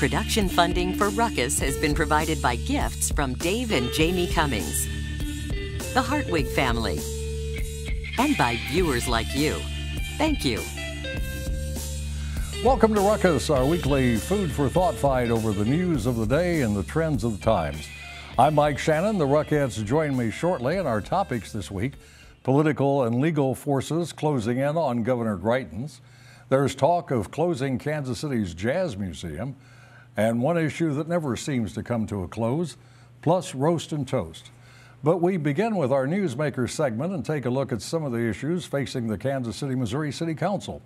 Production funding for Ruckus has been provided by gifts from Dave and Jamie Cummings, the Hartwig family, and by viewers like you. Thank you. Welcome to Ruckus, our weekly food for thought fight over the news of the day and the trends of the times. I'm Mike Shannon. The Ruckettes join me shortly, and our topics this week: political and legal forces closing in on Governor Greitens. There's talk of closing Kansas City's Jazz Museum, and one issue that never seems to come to a close, plus roast and toast. But we begin with our Newsmaker segment and take a look at some of the issues facing the Kansas City, Missouri City Council.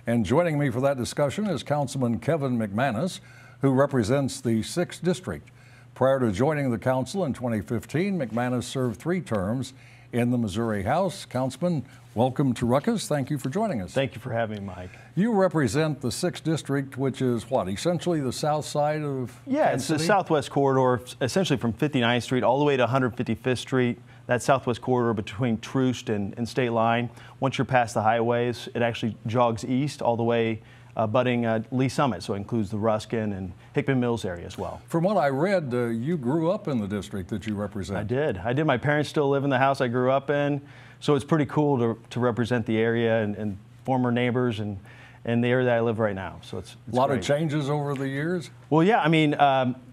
And joining me for that discussion is Councilman Kevin McManus, who represents the 6th District. Prior to joining the council in 2015, McManus served 3 terms in the Missouri House. Councilman, welcome to Ruckus. Thank you for joining us. Thank you for having me, Mike. You represent the 6th District, which is what, essentially the south side of Kansas City? The southwest corridor, essentially from 59th Street all the way to 155th Street. That southwest corridor between Troost and State Line. Once you're past the highways, it actually jogs east all the way abutting Lee Summit, so it includes the Ruskin and Hickman Mills area as well. From what I read, you grew up in the district that you represent. I did. My parents still live in the house I grew up in, so it's pretty cool to represent the area and former neighbors and the area that I live right now. So it's a lot great. of changes over the years? Well, yeah, I mean,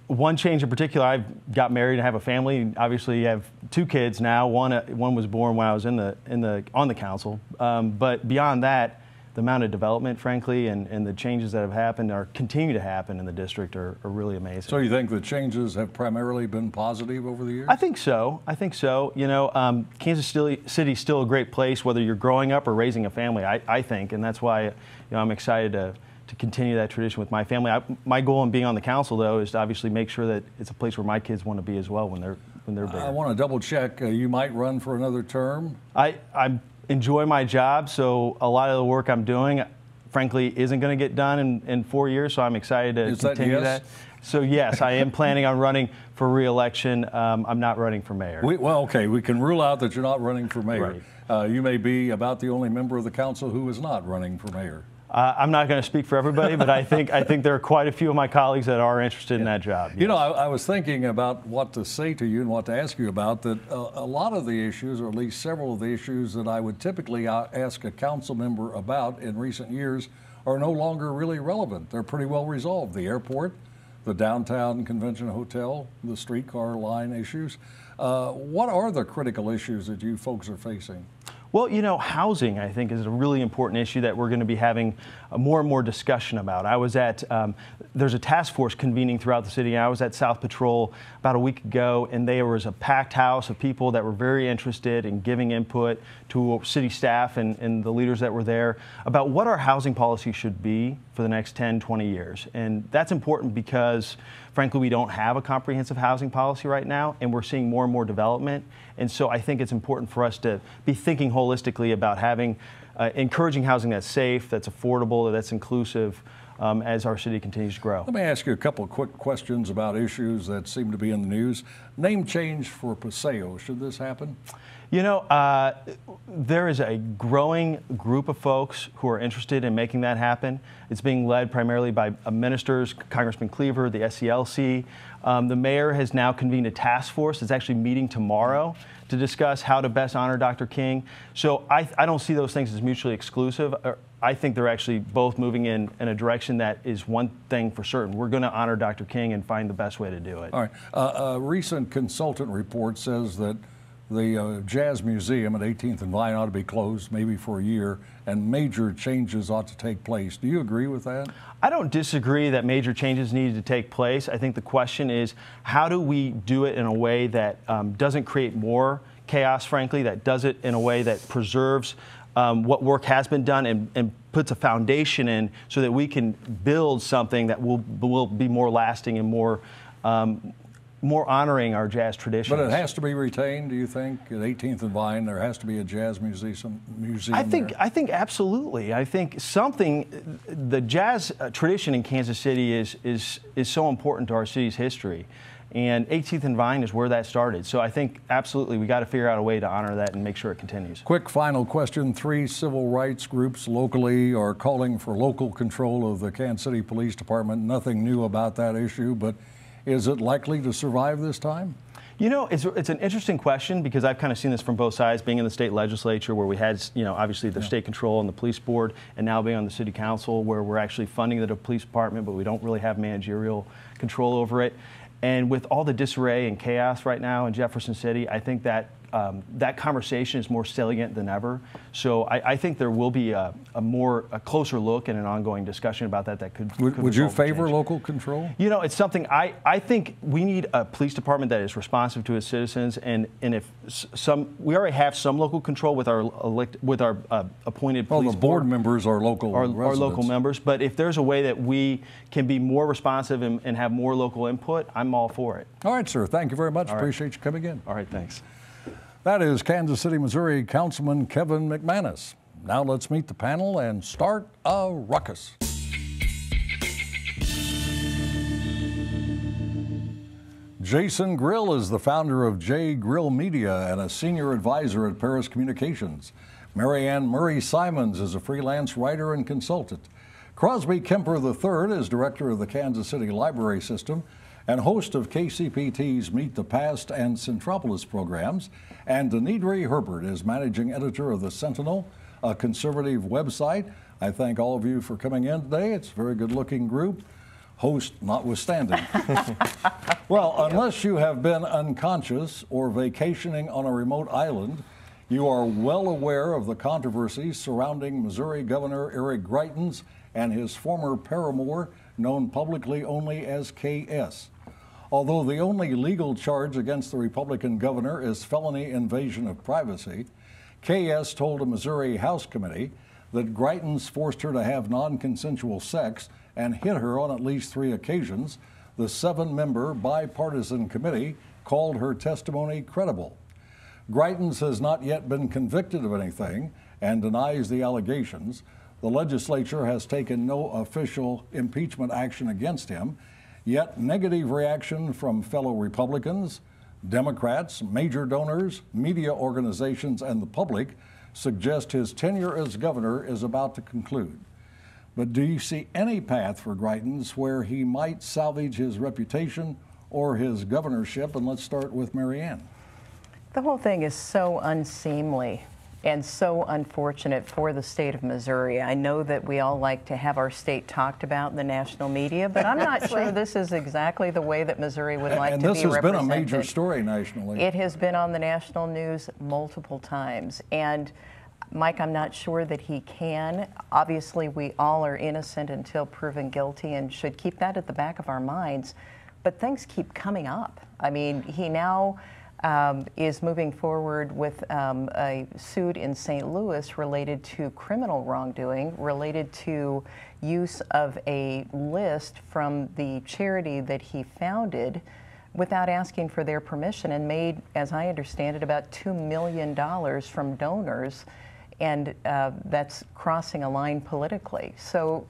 one change in particular, I got married and have a family. Obviously, you have 2 kids now. One was born when I was on the council. But beyond that, the amount of development, frankly, and the changes that have happened or continue to happen in the district are really amazing. So you think the changes have primarily been positive over the years? I think so. You know, Kansas City's still a great place, whether you're growing up or raising a family, I think, and that's why I'm excited to continue that tradition with my family. My goal in being on the council, though, is to obviously make sure that it's a place where my kids want to be as well when they're bigger. I want to double check. You might run for another term? I enjoy my job, so a lot of the work I'm doing, frankly, isn't going to get done in 4 years, so I'm excited to continue that. So yes, I am planning on running for re-election. I'm not running for mayor. Well, okay, we can rule out that you're not running for mayor. Right. You may be about the only member of the council who is not running for mayor. I'm not going to speak for everybody, but I think there are quite a few of my colleagues that are interested in that job. Yes. You know, I was thinking about what to say to you and what to ask you about, that a lot of the issues, or at least several of the issues that I would typically ask a council member about in recent years are no longer really relevant. They're pretty well resolved. The airport, the downtown convention hotel, the streetcar line issues. What are the critical issues that you folks are facing? Well, you know, housing, I think, is a really important issue that we're going to be having more and more discussion about. I was at, there's a task force convening throughout the city. I was at South Patrol about a week ago, and there was a packed house of people that were very interested in giving input to city staff and the leaders that were there about what our housing policy should be for the next 10, 20 years. And that's important because, frankly, we don't have a comprehensive housing policy right now, and we're seeing more and more development. And so I think it's important for us to be thinking holistically about having, encouraging housing that's safe, that's affordable, that's inclusive as our city continues to grow. Let me ask you a couple of quick questions about issues that seem to be in the news. Name change for Paseo. Should this happen? You know, there is a growing group of folks who are interested in making that happen. It's being led primarily by ministers, Congressman Cleaver, the SCLC. The mayor has now convened a task force that's actually meeting tomorrow to discuss how to best honor Dr. King. So I don't see those things as mutually exclusive. I think they're actually both moving in a direction that is one thing for certain. We're going to honor Dr. King and find the best way to do it. All right. A recent consultant report says that the Jazz Museum at 18th and Vine ought to be closed maybe for a year, and major changes ought to take place. Do you agree with that? I don't disagree that major changes needed to take place. I think the question is, how do we do it in a way that doesn't create more chaos, frankly, that does it in a way that preserves what work has been done and puts a foundation in so that we can build something that will be more lasting and more honoring our jazz traditions. But it has to be retained, do you think? At 18th and Vine, there has to be a jazz museum I think absolutely. I think the jazz tradition in Kansas City is so important to our city's history. And 18th and Vine is where that started. So I think absolutely we got to figure out a way to honor that and make sure it continues. Quick final question. 3 civil rights groups locally are calling for local control of the Kansas City Police Department. Nothing new about that issue, but is it likely to survive this time? You know, it's an interesting question because I've kind of seen this from both sides, being in the state legislature where we had, you know, obviously the state control and the police board, and now being on the city council where we're actually funding the police department, but we don't really have managerial control over it. And with all the disarray and chaos right now in Jefferson City, I think that that conversation is more salient than ever. So I think there will be a closer look and an ongoing discussion about that could Would you favor local control? You know, it's something I think we need a police department that is responsive to its citizens, and if we already have some local control with our appointed police the board members are local residents. Are local members, but if there's a way that we can be more responsive and have more local input, I'm all for it. All right, sir. Thank you very much. All right. Appreciate you coming in. All right, thanks. That is Kansas City, Missouri Councilman Kevin McManus. Now let's meet the panel and start a ruckus. Jason Grill is the founder of J Grill Media and a senior advisor at Paris Communications. Marianne Murray Simons is a freelance writer and consultant. Crosby Kemper III is director of the Kansas City Library System and host of KCPT's Meet the Past and Centropolis programs. And Denidre Herbert is managing editor of the Sentinel, a conservative website. I thank all of you for coming in today. It's a very good-looking group, host notwithstanding. Well, unless you have been unconscious or vacationing on a remote island, you are well aware of the controversies surrounding Missouri Governor Eric Greitens and his former paramour, known publicly only as KS. Although the only legal charge against the Republican governor is felony invasion of privacy, KS told a Missouri House committee that Greitens forced her to have non-consensual sex and hit her on at least 3 occasions. The 7-member bipartisan committee called her testimony credible. Greitens has not yet been convicted of anything and denies the allegations. The legislature has taken no official impeachment action against him, yet negative reaction from fellow Republicans, Democrats, major donors, media organizations, and the public suggest his tenure as governor is about to conclude. But do you see any path for Greitens where he might salvage his reputation or his governorship? And let's start with Marianne. The whole thing is so unseemly and so unfortunate for the state of Missouri. I know that we all like to have our state talked about in the national media, but I'm not sure this is exactly the way that Missouri would like to be represented. And this has been a major story nationally. It has been on the national news multiple times. And Mike, I'm not sure that he can. Obviously, we all are innocent until proven guilty and should keep that at the back of our minds. But things keep coming up. I mean, he now is moving forward with a suit in St. Louis related to criminal wrongdoing, related to use of a list from the charity that he founded without asking for their permission, and made, as I understand it, about $2 million from donors, and that's crossing a line politically. So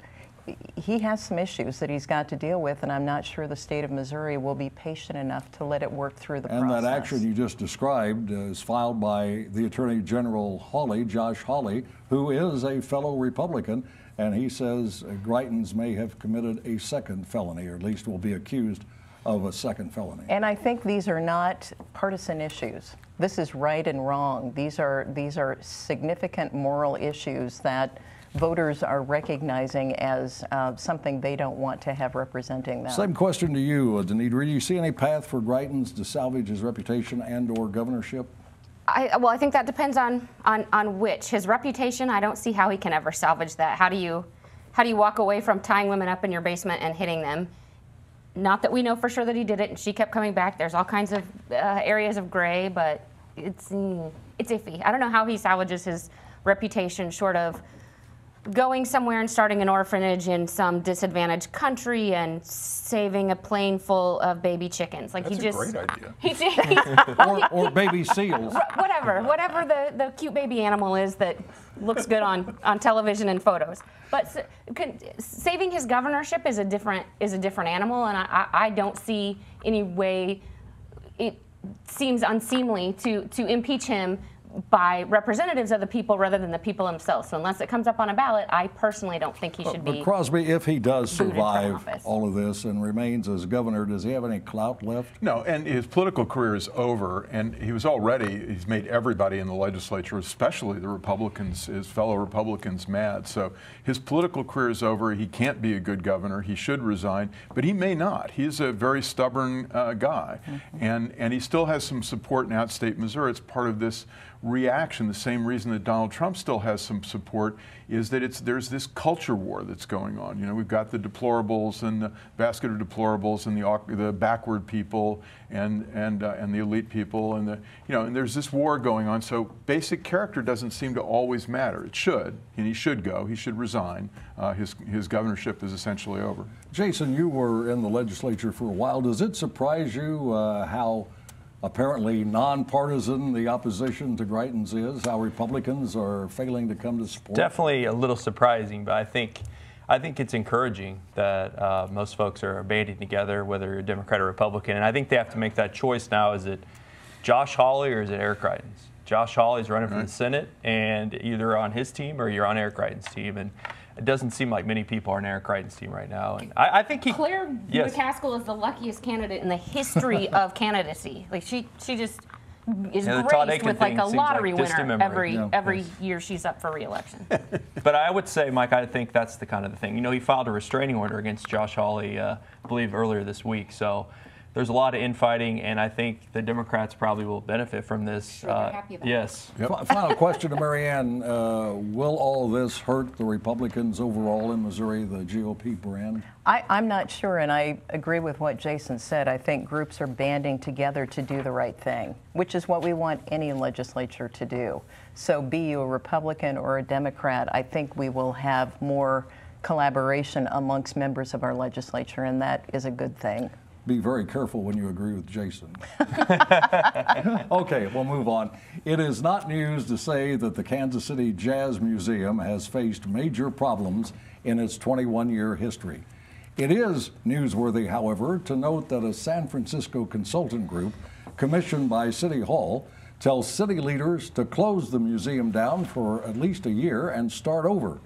he has some issues that he's got to deal with, and I'm not sure the state of Missouri will be patient enough to let it work through the process. And that action you just described is filed by the Attorney General Hawley, Josh Hawley, who is a fellow Republican, and he says Greitens may have committed a second felony, or at least will be accused of a second felony. And I think these are not partisan issues. This is right and wrong. These are significant moral issues that voters are recognizing as something they don't want to have representing them. Same question to you, Denidre. Do you see any path for Greitens to salvage his reputation and/or governorship? Well, I think that depends on which. His reputation, I don't see how he can ever salvage that. How do you walk away from tying women up in your basement and hitting them? Not that we know for sure that he did it, and she kept coming back. There's all kinds of areas of gray, but it's iffy. I don't know how he salvages his reputation short of going somewhere and starting an orphanage in some disadvantaged country and saving a plane full of baby chickens. Like That's he just a great idea. or baby seals. whatever the cute baby animal is that looks good on television and photos. But saving his governorship is a different animal, and I don't see any way it seems unseemly to impeach him by representatives of the people rather than the people themselves. So unless it comes up on a ballot, I personally don't think he should be. But Crosby, if he does booted from survive office. all of this and remains as governor, does he have any clout left? No, and his political career is over, and he's made everybody in the legislature, especially the Republicans, his fellow Republicans, mad. So his political career is over. He can't be a good governor. He should resign, but he may not. He's a very stubborn guy, and he still has some support in outstate Missouri. It's part of this reaction. The same reason that Donald Trump still has some support is that there's this culture war that's going on. You know, we've got the deplorables and the basket of deplorables and the backward people and the elite people and and there's this war going on. So basic character doesn't seem to always matter. It should, and he should go. He should resign. His governorship is essentially over. Jason, you were in the legislature for a while. Does it surprise you how apparently nonpartisan the opposition to Greitens is, how Republicans are failing to come to support? Definitely a little surprising, but I think it's encouraging that most folks are banding together, whether you're a Democrat or Republican. And I think they have to make that choice now. Is it Josh Hawley or is it Eric Greitens? Josh Hawley's running for the Senate, and either on his team or you're on Eric Greitens' team. And it doesn't seem like many people are on Eric Greitens' team right now. And I think Claire McCaskill is the luckiest candidate in the history of candidacy. Like she just is graced with like a lottery winner every year she's up for re-election. But I would say, Mike, I think that's the kind of the thing. You know, he filed a restraining order against Josh Hawley, I believe, earlier this week. So there's a lot of infighting, and I think the Democrats probably will benefit from this. Sure, they're happy about yes. Yep. Final question to Marianne. Will all this hurt the Republicans overall in Missouri, the GOP brand? I'm not sure, and I agree with what Jason said. I think groups are banding together to do the right thing, which is what we want any legislature to do. So be you a Republican or a Democrat, I think we will have more collaboration amongst members of our legislature, and that is a good thing. Be very careful when you agree with Jason. Okay, we'll move on. It is not news to say that the Kansas City Jazz Museum has faced major problems in its 21-year history. It is newsworthy, however, to note that a San Francisco consultant group commissioned by City Hall tells city leaders to close the museum down for at least a year and start over.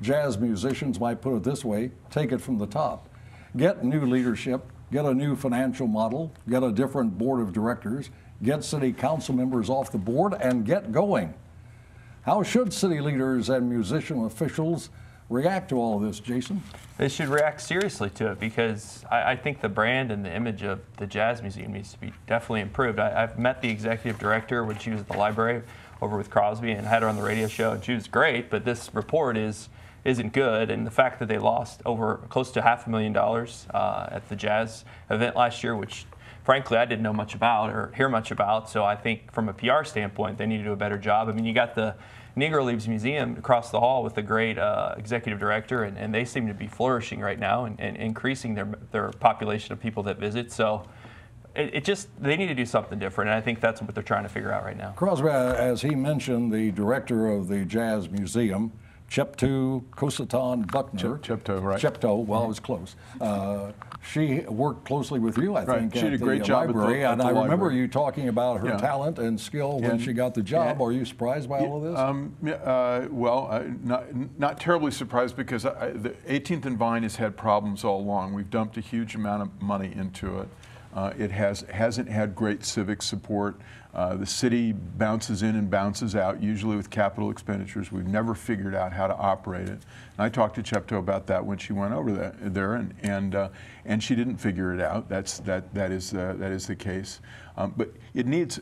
Jazz musicians might put it this way: take it from the top. Get new leadership, get a new financial model, get a different board of directors, get city council members off the board, and get going. How should city leaders and musician officials react to all of this, Jason? They should react seriously to it, because I think the brand and the image of the Jazz Museum needs to be definitely improved. I've met the executive director when she was at the library over with Crosby and had her on the radio show, and she was great, but this report isn't good, and the fact that they lost over close to $500,000 at the Jazz event last year, which frankly I didn't know much about or hear much about, so I think from a PR standpoint they need to do a better job. I mean, you got the Negro Leaves Museum across the hall with a great executive director, and they seem to be flourishing right now and increasing their population of people that visit. So they need to do something different, and I think that's what they're trying to figure out right now. Crosby, as he mentioned, the director of the Jazz Museum, Chepto Kosatan Buckner. Chepto, right. Chepto, well, it was close. She worked closely with you, I think, She did a great the job library. at the I remember library. you talking about her talent and skill when she got the job. Are you surprised by all of this? Not terribly surprised, because the 18th and Vine has had problems all along. We've dumped a huge amount of money into it. It hasn't had great civic support. The city bounces in and bounces out, usually with capital expenditures. We've never figured out how to operate it. And I talked to Chepto about that when she went over there, and she didn't figure it out. That is the case. But it needs.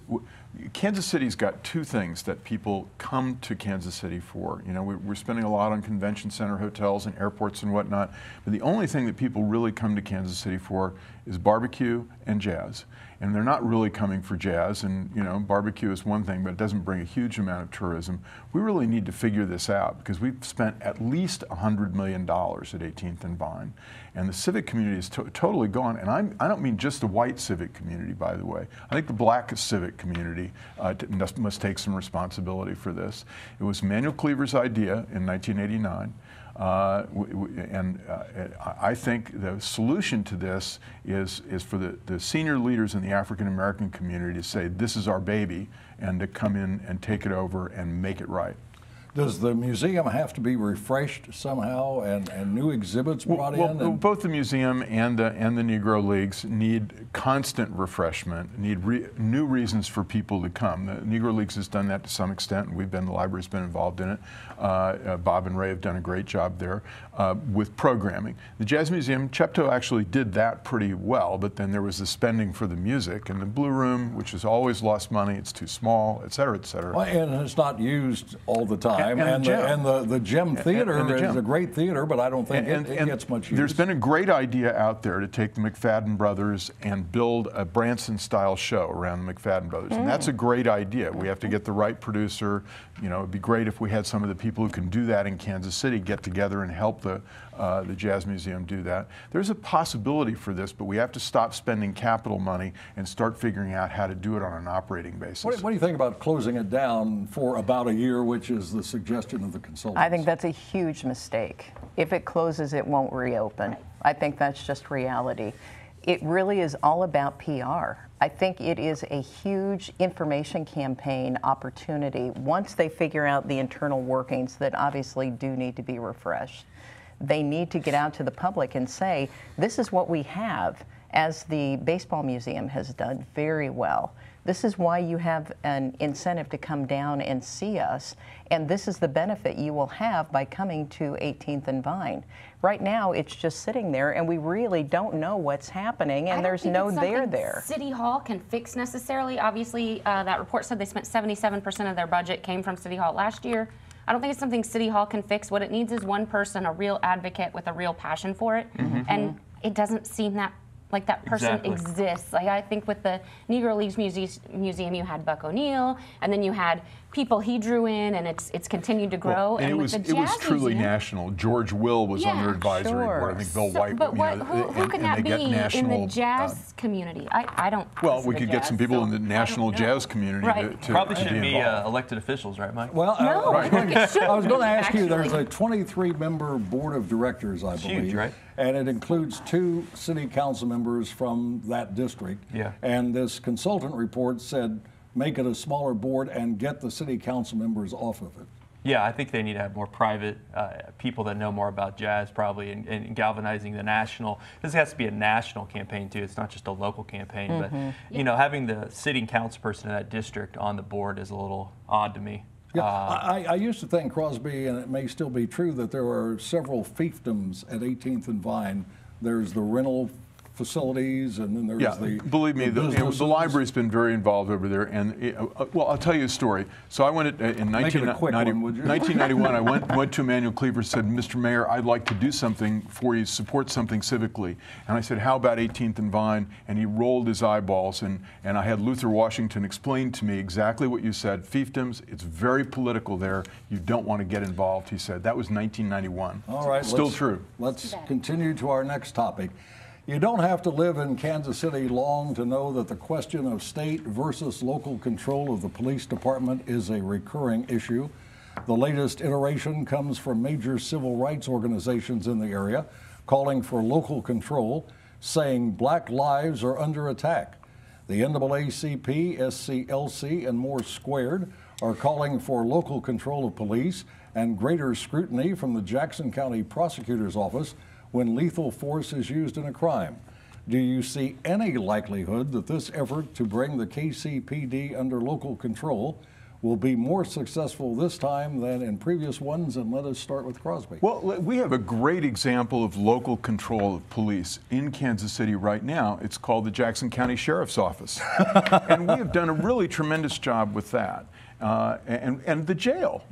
Kansas City's got two things that people come to Kansas City for. You know, we're spending a lot on convention center, hotels, and airports and whatnot. But the only thing that people really come to Kansas City for is barbecue and jazz. and they're not really coming for jazz. And you know, barbecue is one thing, but it doesn't bring a huge amount of tourism. We really need to figure this out because we've spent at least $100 million at 18th and Vine, and the civic community is totally gone. And I don't mean just the white civic community, by the way. I think the black civic community must take some responsibility for this. It was Emanuel Cleaver's idea in 1989. I think the solution to this is for the senior leaders in the African American community to say, this is our baby, and to come in and take it over and make it right. Does the museum have to be refreshed somehow and new exhibits brought in? Both the museum and the Negro Leagues need constant refreshment, need new reasons for people to come. The Negro Leagues has done that to some extent, and the library's been involved in it. Bob and Ray have done a great job there with programming. The Jazz Museum, Chepto actually did that pretty well, but then there was the spending for the music, and the Blue Room, which has always lost money, it's too small, et cetera, et cetera. Well, and it's not used all the time. And the Gem Theater is a great theater, but I don't think it gets much use. There's been a great idea out there to take the McFadden brothers and build a Branson-style show around the McFadden brothers, and that's a great idea. We have to get the right producer. You know, it'd be great if we had some of the people who can do that in Kansas City get together and help the Jazz Museum do that. There's a possibility for this, but we have to stop spending capital money and start figuring out how to do it on an operating basis. What do you think about closing it down for about a year, which is the suggestion of the consultants? I think that's a huge mistake. If it closes, it won't reopen. I think that's just reality. It really is all about PR. I think it is a huge information campaign opportunity once they figure out the internal workings that obviously do need to be refreshed. They need to get out to the public and say, this is what we have, as the Baseball Museum has done very well. This is why you have an incentive to come down and see us, and this is the benefit you will have by coming to 18th and Vine. Right now, it's just sitting there, and we really don't know what's happening, and there's no there there. City Hall can fix necessarily. Obviously, that report said they spent 77% of their budget came from City Hall last year. I don't think it's something City Hall can fix. What it needs is one person, a real advocate with a real passion for it, and it doesn't seem that like that person exists. Like I think with the Negro Leagues Museum, you had Buck O'Neill, and then you had people he drew in, and it's continued to grow. Well, and it was truly national. George Will was on their advisory board. I think Bill White. But who can that be in the jazz community? I don't. Well, we could get some people in the national jazz community to probably shouldn't be elected officials, right, Mike? Well, no, I was going to ask you. There's a 23-member board of directors, I believe. Huge, right? And it includes 2 city council members from that district. Yeah. And this consultant report said, make it a smaller board and get the city council members off of it. Yeah, I think they need to have more private people that know more about jazz, probably, and galvanizing the national. This has to be a national campaign too. It's not just a local campaign. But you know, having the sitting council person in that district on the board is a little odd to me. Yeah, I used to think, Crosby, and it may still be true, that there are several fiefdoms at 18th and Vine. There's the rental facilities, and then there's the believe me, the library's been very involved over there. And well, I'll tell you a story. So I went in 1991. I went to Emanuel Cleaver and said, Mr. Mayor, I'd like to do something for you, support something civically. And I said, how about 18th and Vine? And he rolled his eyeballs, and I had Luther Washington explain to me exactly what you said. Fiefdoms, it's very political there. You don't want to get involved, he said. That was 1991. All right, still true. Let's continue to our next topic. You don't have to live in Kansas City long to know that the question of state versus local control of the police department is a recurring issue. The latest iteration comes from major civil rights organizations in the area, calling for local control, saying black lives are under attack. The NAACP, SCLC, and More Squared are calling for local control of police and greater scrutiny from the Jackson County Prosecutor's Office when lethal force is used in a crime. Do you see any likelihood that this effort to bring the KCPD under local control will be more successful this time than in previous ones? And let us start with Crosby. Well, we have a great example of local control of police in Kansas City right now. It's called the Jackson County Sheriff's Office. And we have done a really tremendous job with that. And the jail.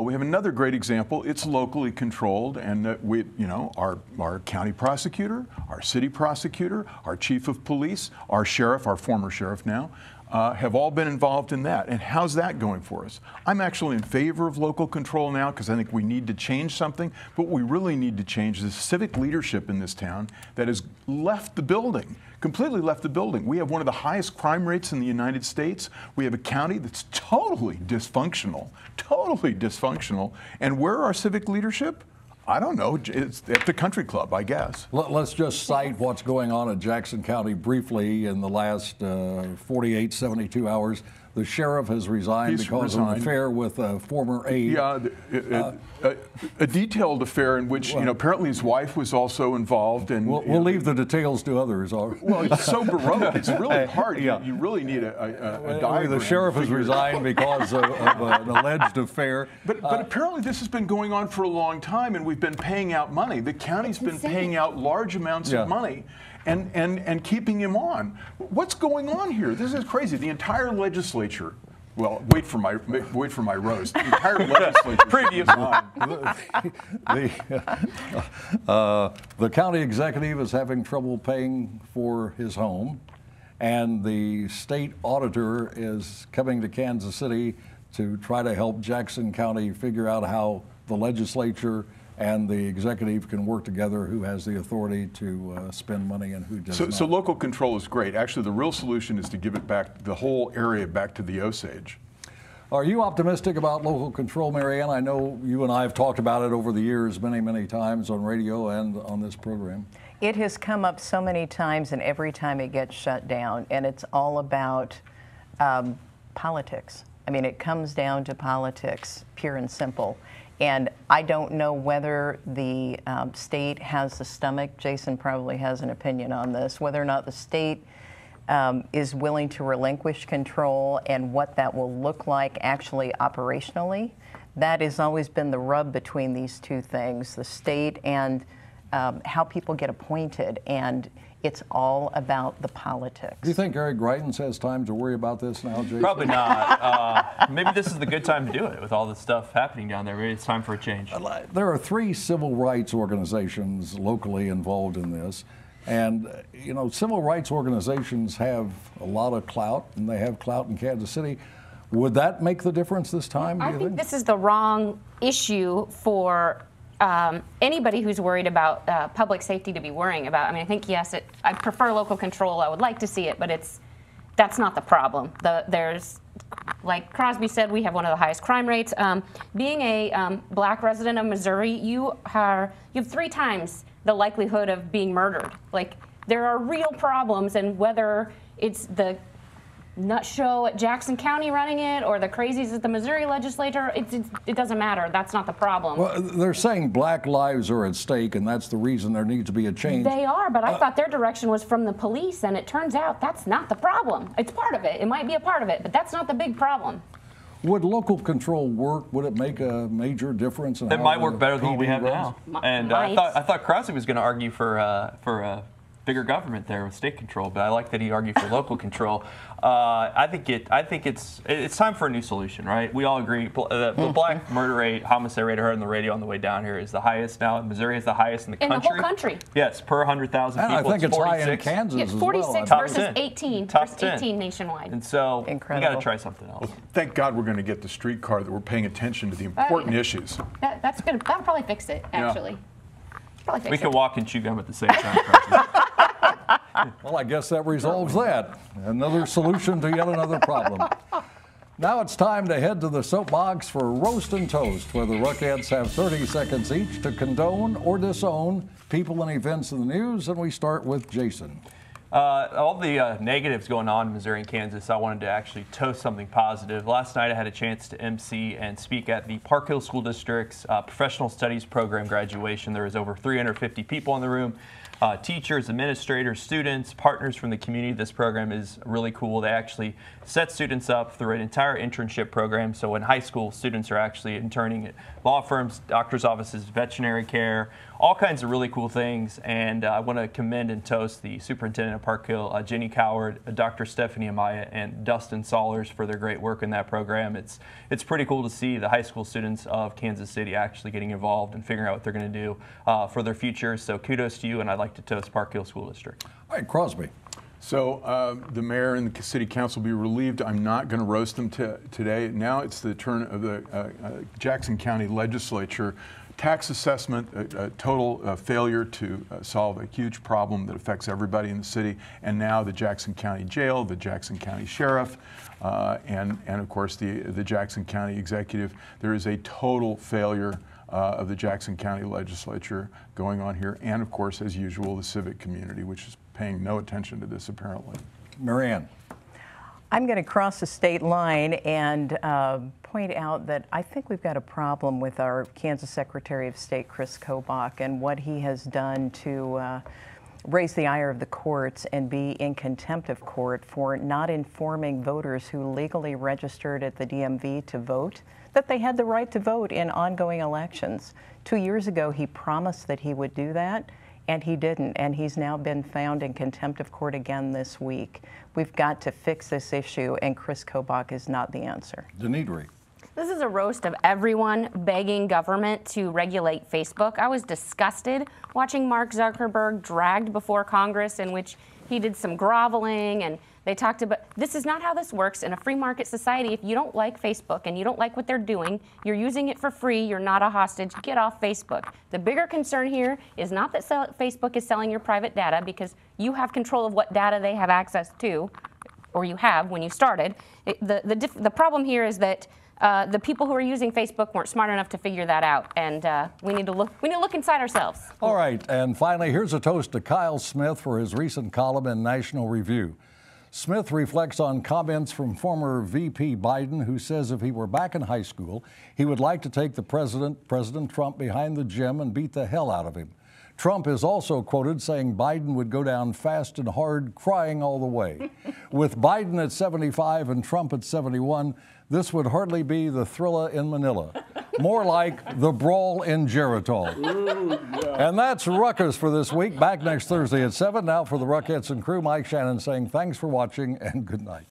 We have another great example. It's locally controlled, and we, our county prosecutor, our city prosecutor, our chief of police, our sheriff, our former sheriff now, have all been involved in that. And how's that going for us? I'm actually in favor of local control now because I think we need to change something, but what we really need to change the civic leadership in this town that has left the building, completely left the building. We have one of the highest crime rates in the United States. We have a county that's totally dysfunctional, And where are our civic leadership? I don't know. It's at the country club, I guess. Let's just cite what's going on in Jackson County briefly in the last 48, 72 hours. The sheriff has resigned because of an affair with a former aide. Yeah, a detailed affair in which, apparently his wife was also involved. And we'll leave the details to others. Well, it's so baroque. It's really hard. Yeah. You really need a diagram. The sheriff has resigned because of an alleged affair. But apparently this has been going on for a long time, and we've been paying out money. The county's been paying out large amounts of money. And keeping him on. What's going on here? This is crazy. The entire legislature. Well, wait for my roast. The entire legislature. Preview. The county executive is having trouble paying for his home, and the state auditor is coming to Kansas City to try to help Jackson County figure out how the legislature and the executive can work together, who has the authority to spend money and who does not. So local control is great. Actually, the real solution is to give it back, the whole area back to the Osage. Are you optimistic about local control, Marianne? I know you and I have talked about it over the years many, many times on radio and on this program. It has come up so many times, and every time it gets shut down, and it's all about politics. I mean, it comes down to politics, pure and simple. And I don't know whether the state has the stomach. Jason probably has an opinion on this, whether or not the state is willing to relinquish control and what that will look like actually operationally. That has always been the rub between these two things, the state and how people get appointed. And it's all about the politics. Do you think Eric Greitens has time to worry about this now, Jason? Probably not. Maybe this is the good time to do it with all this stuff happening down there. Maybe it's time for a change. There are 3 civil rights organizations locally involved in this. And, civil rights organizations have a lot of clout, and they have clout in Kansas City. Would that make the difference this time, do you think? This is the wrong issue for anybody who's worried about public safety to be worrying about. I mean, I think, yes, I prefer local control. I would like to see it, but that's not the problem. There's, like Crosby said, we have one of the highest crime rates. Being a black resident of Missouri, you have 3 times the likelihood of being murdered. Like, there are real problems, and whether it's the nut show at Jackson County running it or the crazies at the Missouri legislature, it doesn't matter. That's not the problem. Well, they're saying black lives are at stake, and that's the reason there needs to be a change. They are, but I thought their direction was from the police, and it turns out that's not the problem. It's part of it. It might be a part of it, but that's not the big problem. Would local control work? Would it make a major difference? It might work better than what we have now. And I thought Crosby was going to argue for bigger government there with state control, but I like that he argued for local control. I think it's time for a new solution, right? We all agree the black murder rate, homicide rate I heard on the radio on the way down here is the highest now. Missouri is the highest in the country. In the whole country. Yes, per 100,000 people. I think it's high in Kansas as well. 46 versus 18. Top 10. 18 nationwide. And so Incredible. we got to try something else. Well, thank God we're going to get the streetcar that we're paying attention to the important issues. That'll probably fix it, actually. Yeah. We can walk and chew gum at the same time. Well, I guess that resolves that. Another solution to yet another problem. Now it's time to head to the soapbox for Roast and Toast, where the Ruckettes have 30 seconds each to condone or disown people and events in the news, and we start with Jason. All the negatives going on in Missouri and Kansas, I wanted to actually toast something positive. Last night I had a chance to MC and speak at the Park Hill School District's Professional Studies Program graduation. There was over 350 people in the room. Teachers, administrators, students, partners from the community. This program is really cool. They actually set students up through an entire internship program. So in high school, students are actually interning at law firms, doctor's offices, veterinary care, all kinds of really cool things. And I want to commend and toast the superintendent of Park Hill, Jenny Coward, Dr. Stephanie Amaya, and Dustin Sollers for their great work in that program. It's pretty cool to see the high school students of Kansas City actually getting involved and figuring out what they're going to do for their future. So kudos to you, and I'd like to toast Park Hill School District. All right, Crosby. So the mayor and the city council will be relieved. I'm not going to roast them today. Now it's the turn of the Jackson County legislature. Tax assessment, a total failure to solve a huge problem that affects everybody in the city, and now the Jackson County Jail, the Jackson County Sheriff, and of course the Jackson County Executive. There is a total failure of the Jackson County legislature going on here, and of course, as usual, the civic community, which is paying no attention to this apparently. Marianne. I'm going to cross the state line and point out that I think we've got a problem with our Kansas Secretary of State, Chris Kobach, and what he has done to raise the ire of the courts and be in contempt of court for not informing voters who legally registered at the DMV to vote that they had the right to vote in ongoing elections. 2 years ago, he promised that he would do that, and he didn't, and he's now been found in contempt of court again this week. We've got to fix this issue, and Chris Kobach is not the answer. Denidre. This is a roast of everyone begging government to regulate Facebook. I was disgusted watching Mark Zuckerberg dragged before Congress, in which he did some groveling, and they talked about, this is not how this works in a free market society. If you don't like Facebook and you don't like what they're doing, you're using it for free, you're not a hostage, get off Facebook. The bigger concern here is not that Facebook is selling your private data, because you have control of what data they have access to, or you have when you started. The problem here is that the people who are using Facebook weren't smart enough to figure that out, and we need to look inside ourselves. All right, and finally, here's a toast to Kyle Smith for his recent column in National Review. Smith reflects on comments from former VP Biden, who says if he were back in high school, he would like to take President Trump behind the gym and beat the hell out of him. Trump is also quoted saying Biden would go down fast and hard, crying all the way. With Biden at 75 and Trump at 71, this would hardly be the Thrilla in Manila. More like the brawl in Geritol. And that's Ruckus for this week. Back next Thursday at 7. Now for the Ruckettes and crew, Mike Shannon saying thanks for watching and good night.